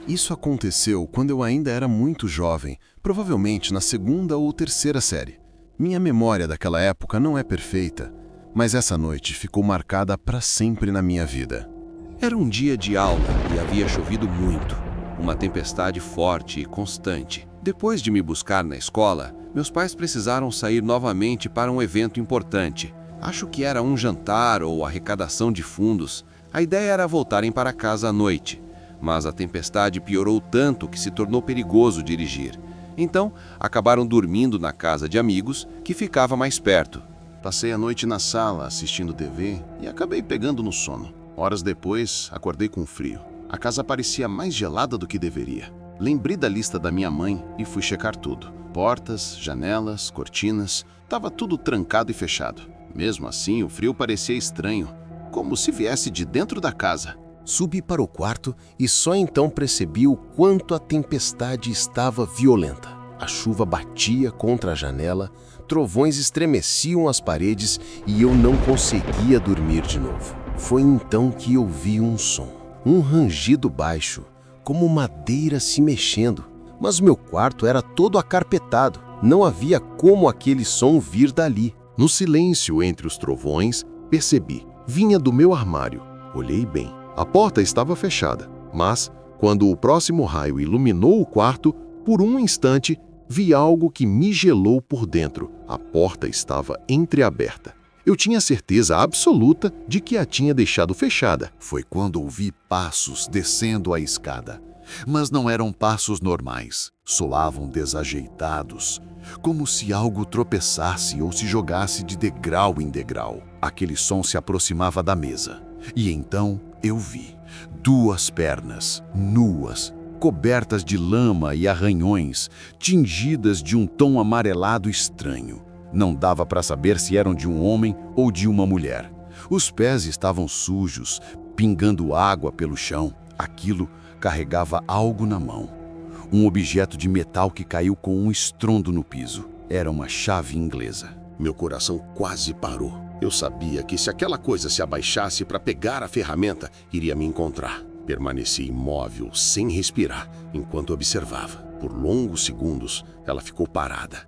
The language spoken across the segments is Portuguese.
Isso aconteceu quando eu ainda era muito jovem, provavelmente na segunda ou terceira série. Minha memória daquela época não é perfeita, mas essa noite ficou marcada para sempre na minha vida. Era um dia de aula e havia chovido muito. Uma tempestade forte e constante. Depois de me buscar na escola, meus pais precisaram sair novamente para um evento importante. Acho que era um jantar ou arrecadação de fundos. A ideia era voltarem para casa à noite, mas a tempestade piorou tanto que se tornou perigoso dirigir. Então, acabaram dormindo na casa de amigos, que ficava mais perto. Passei a noite na sala assistindo TV e acabei pegando no sono. Horas depois, acordei com frio. A casa parecia mais gelada do que deveria. Lembrei da lista da minha mãe e fui checar tudo. Portas, janelas, cortinas, estava tudo trancado e fechado. Mesmo assim, o frio parecia estranho, como se viesse de dentro da casa. Subi para o quarto e só então percebi o quanto a tempestade estava violenta. A chuva batia contra a janela, trovões estremeciam as paredes e eu não conseguia dormir de novo. Foi então que ouvi um som, um rangido baixo, como madeira se mexendo. Mas meu quarto era todo acarpetado, não havia como aquele som vir dali. No silêncio entre os trovões, percebi, vinha do meu armário. Olhei bem. A porta estava fechada, mas, quando o próximo raio iluminou o quarto, por um instante, vi algo que me gelou por dentro. A porta estava entreaberta. Eu tinha certeza absoluta de que a tinha deixado fechada. Foi quando ouvi passos descendo a escada. Mas não eram passos normais. Soavam desajeitados, como se algo tropeçasse ou se jogasse de degrau em degrau. Aquele som se aproximava da mesa. E então eu vi 2 pernas, nuas, cobertas de lama e arranhões, tingidas de um tom amarelado estranho. Não dava para saber se eram de um homem ou de uma mulher. Os pés estavam sujos, pingando água pelo chão. Aquilo carregava algo na mão. Um objeto de metal que caiu com um estrondo no piso. Era uma chave inglesa. Meu coração quase parou. Eu sabia que se aquela coisa se abaixasse para pegar a ferramenta, iria me encontrar. Permaneci imóvel, sem respirar, enquanto observava. Por longos segundos, ela ficou parada,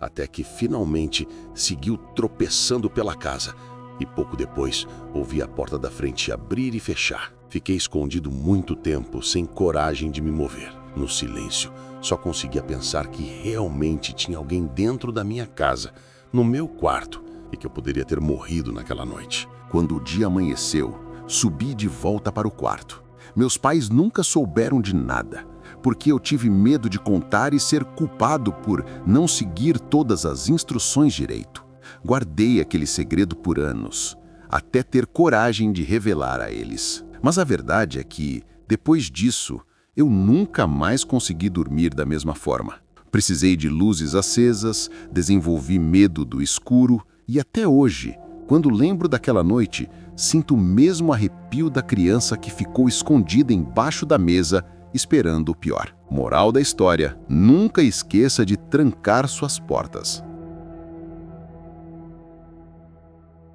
até que finalmente seguiu tropeçando pela casa. E pouco depois, ouvi a porta da frente abrir e fechar. Fiquei escondido muito tempo, sem coragem de me mover. No silêncio, só conseguia pensar que realmente tinha alguém dentro da minha casa, no meu quarto, e que eu poderia ter morrido naquela noite. Quando o dia amanheceu, subi de volta para o quarto. Meus pais nunca souberam de nada, porque eu tive medo de contar e ser culpado por não seguir todas as instruções direito. Guardei aquele segredo por anos, até ter coragem de revelar a eles. Mas a verdade é que, depois disso, eu nunca mais consegui dormir da mesma forma. Precisei de luzes acesas, desenvolvi medo do escuro e até hoje, quando lembro daquela noite, sinto o mesmo arrepio da criança que ficou escondida embaixo da mesa, esperando o pior. Moral da história: nunca esqueça de trancar suas portas.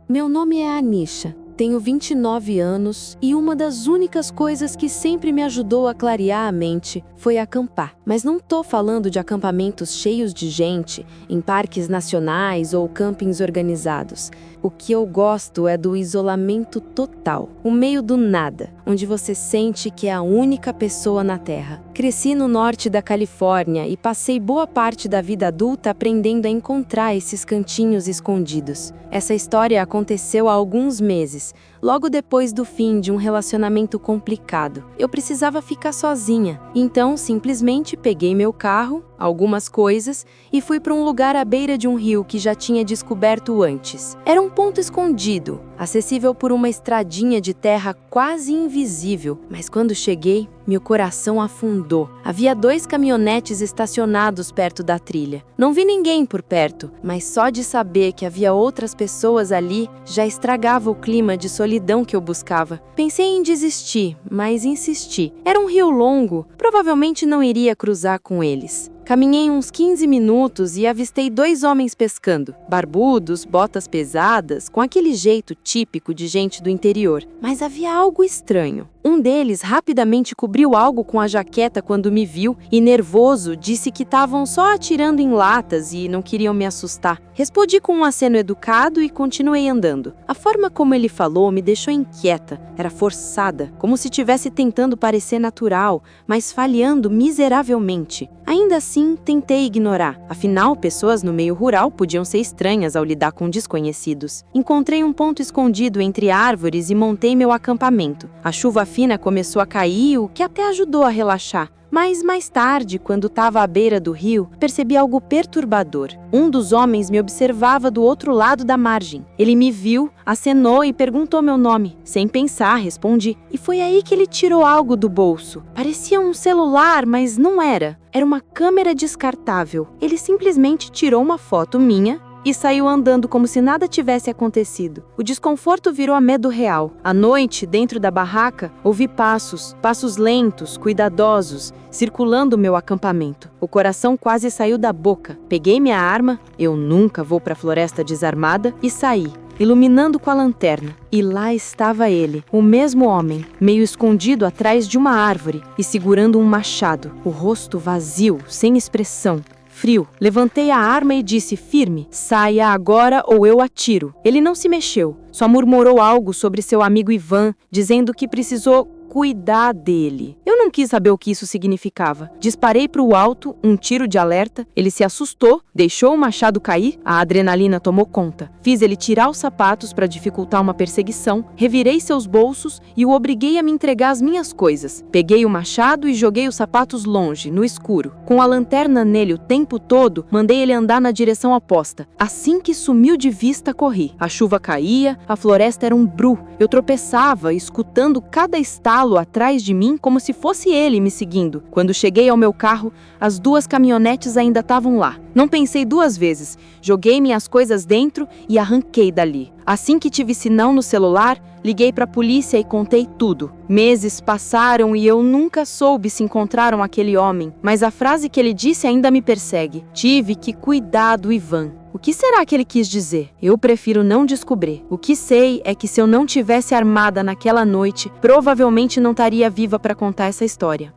Meu nome é Anisha, tenho 29 anos e uma das únicas coisas que sempre me ajudou a clarear a mente foi acampar. Mas não tô falando de acampamentos cheios de gente, em parques nacionais ou campings organizados. O que eu gosto é do isolamento total, o meio do nada, onde você sente que é a única pessoa na Terra. Cresci no norte da Califórnia e passei boa parte da vida adulta aprendendo a encontrar esses cantinhos escondidos. Essa história aconteceu há alguns meses, logo depois do fim de um relacionamento complicado. Eu precisava ficar sozinha, então simplesmente peguei meu carro, algumas coisas e fui para um lugar à beira de um rio que já tinha descoberto antes. Era um ponto escondido, acessível por uma estradinha de terra quase invisível, mas quando cheguei, meu coração afundou. Havia 2 caminhonetes estacionados perto da trilha. Não vi ninguém por perto, mas só de saber que havia outras pessoas ali já estragava o clima de solidão que eu buscava. Pensei em desistir, mas insisti. Era um rio longo, provavelmente não iria cruzar com eles. Caminhei uns 15 minutos e avistei 2 homens pescando, barbudos, botas pesadas, com aquele jeito típico de gente do interior. Mas havia algo estranho. Um deles rapidamente cobriu algo com a jaqueta quando me viu e, nervoso, disse que estavam só atirando em latas e não queriam me assustar. Respondi com um aceno educado e continuei andando. A forma como ele falou me deixou inquieta. Era forçada, como se estivesse tentando parecer natural, mas falhando miseravelmente. Ainda assim, tentei ignorar. Afinal, pessoas no meio rural podiam ser estranhas ao lidar com desconhecidos. Encontrei um ponto escondido entre árvores e montei meu acampamento. A chuva fina começou a cair, o que até ajudou a relaxar. Mas mais tarde, quando estava à beira do rio, percebi algo perturbador. Um dos homens me observava do outro lado da margem. Ele me viu, acenou e perguntou meu nome. Sem pensar, respondi. E foi aí que ele tirou algo do bolso. Parecia um celular, mas não era. Era uma câmera descartável. Ele simplesmente tirou uma foto minha e saiu andando como se nada tivesse acontecido. O desconforto virou a medo real. À noite, dentro da barraca, ouvi passos lentos, cuidadosos, circulando meu acampamento. O coração quase saiu da boca. Peguei minha arma, eu nunca vou para a floresta desarmada, e saí, iluminando com a lanterna. E lá estava ele, o mesmo homem, meio escondido atrás de uma árvore e segurando um machado, o rosto vazio, sem expressão. Frio. Levantei a arma e disse firme: saia agora ou eu atiro. Ele não se mexeu, só murmurou algo sobre seu amigo Ivan, dizendo que precisou cuidar dele. Eu não quis saber o que isso significava. Disparei para o alto, um tiro de alerta. Ele se assustou, deixou o machado cair, a adrenalina tomou conta. Fiz ele tirar os sapatos para dificultar uma perseguição, revirei seus bolsos e o obriguei a me entregar as minhas coisas. Peguei o machado e joguei os sapatos longe, no escuro. Com a lanterna nele o tempo todo, mandei ele andar na direção oposta. Assim que sumiu de vista, corri. A chuva caía, a floresta era um bru. Eu tropeçava, escutando cada estalo atrás de mim como se fosse ele me seguindo. Quando cheguei ao meu carro, as 2 caminhonetes ainda estavam lá. Não pensei 2 vezes. Joguei minhas coisas dentro e arranquei dali. Assim que tive sinal no celular, liguei para a polícia e contei tudo. Meses passaram e eu nunca soube se encontraram aquele homem, mas a frase que ele disse ainda me persegue. Tive que cuidar do Ivan. O que será que ele quis dizer? Eu prefiro não descobrir. O que sei é que se eu não tivesse armada naquela noite, provavelmente não estaria viva para contar essa história.